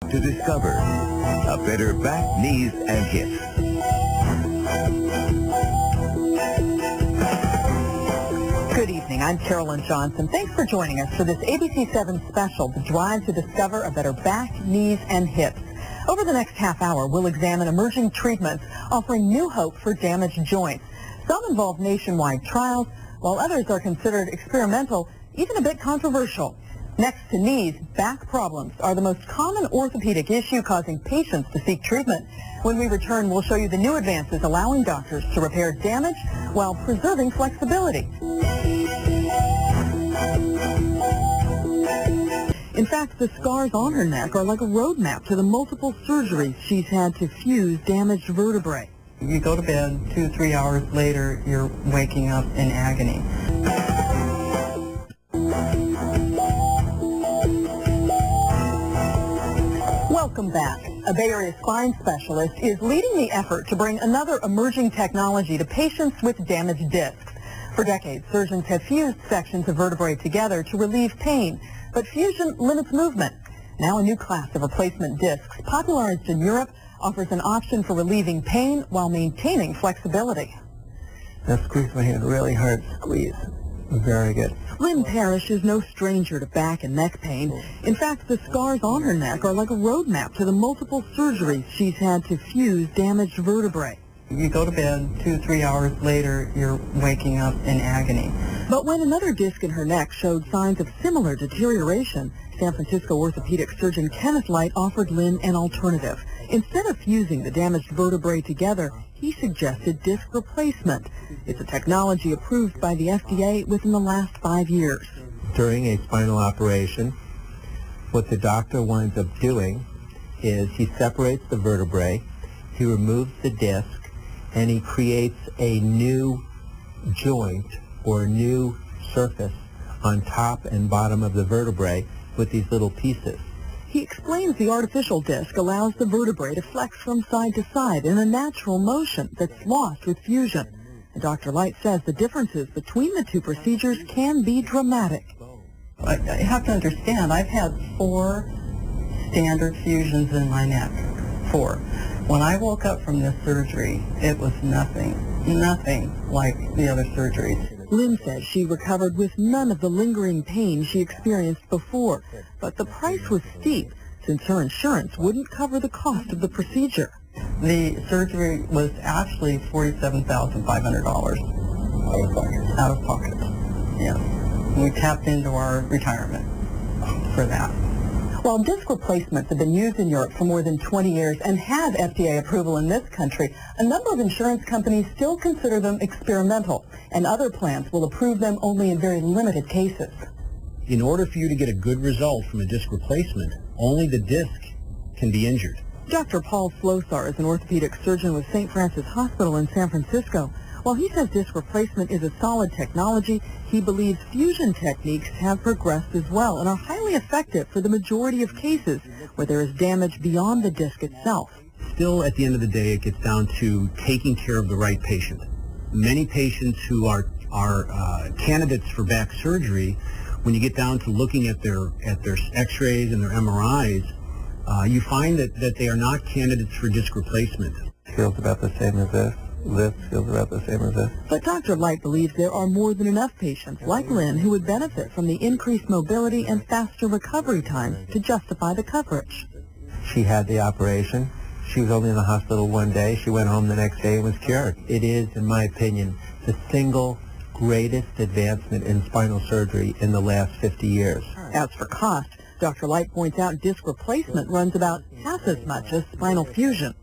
To discover a better back, knees, and hips. Good evening. I'm Carolyn Johnson. Thanks for joining us for this ABC7 special, The Drive to Discover a Better Back, Knees, and Hips. Over the next half hour, we'll examine emerging treatments offering new hope for damaged joints. Some involve nationwide trials, while others are considered experimental, even a bit controversial. Next to knees, back problems are the most common orthopedic issue causing patients to seek treatment. When we return, we'll show you the new advances allowing doctors to repair damage while preserving flexibility. In fact, the scars on her neck are like a roadmap to the multiple surgeries she's had to fuse damaged vertebrae. You go to bed, 2-3 hours later, you're waking up in agony. Welcome back. A Bay Area spine specialist is leading the effort to bring another emerging technology to patients with damaged discs. For decades, surgeons have fused sections of vertebrae together to relieve pain, but fusion limits movement. Now a new class of replacement discs, popularized in Europe, offers an option for relieving pain while maintaining flexibility. Now squeeze my hand really hard, squeeze. Very good. Lynn Parrish is no stranger to back and neck pain. In fact, the scars on her neck are like a roadmap to the multiple surgeries she's had to fuse damaged vertebrae. You go to bed, 2-3 hours later, you're waking up in agony. But when another disc in her neck showed signs of similar deterioration, San Francisco orthopedic surgeon Kenneth Light offered Lynn an alternative. Instead of fusing the damaged vertebrae together, he suggested disc replacement. It's a technology approved by the FDA within the last 5 years. During a spinal operation, what the doctor winds up doing is he separates the vertebrae, he removes the disc, and he creates a new joint or new surface on top and bottom of the vertebrae with these little pieces. He explains the artificial disc allows the vertebrae to flex from side to side in a natural motion that's lost with fusion. And Dr. Light says the differences between the two procedures can be dramatic. I have to understand, I've had 4 standard fusions in my neck. 4. When I woke up from this surgery, it was nothing like the other surgeries. Lynn says she recovered with none of the lingering pain she experienced before, but the price was steep since her insurance wouldn't cover the cost of the procedure. The surgery was actually $47,500. Out of pocket. Yeah. We tapped into our retirement for that. While disc replacements have been used in Europe for more than 20 years and have FDA approval in this country, a number of insurance companies still consider them experimental, and other plans will approve them only in very limited cases. In order for you to get a good result from a disc replacement, only the disc can be injured. Dr. Paul Slosar is an orthopedic surgeon with St. Francis Hospital in San Francisco. While he says disc replacement is a solid technology, he believes fusion techniques have progressed as well and are highly effective for the majority of cases where there is damage beyond the disc itself. Still, at the end of the day, it gets down to taking care of the right patient. Many patients who are candidates for back surgery, when you get down to looking at their x-rays and their MRIs, you find that they are not candidates for disc replacement. Feels about the same as this. This feels about the same as this. But Dr. Light believes there are more than enough patients like Lynn who would benefit from the increased mobility and faster recovery times to justify the coverage. She had the operation. She was only in the hospital one day. She went home the next day and was cured. It is, in my opinion, the single greatest advancement in spinal surgery in the last 50 years. As for cost, Dr. Light points out disc replacement runs about half as much as spinal fusion.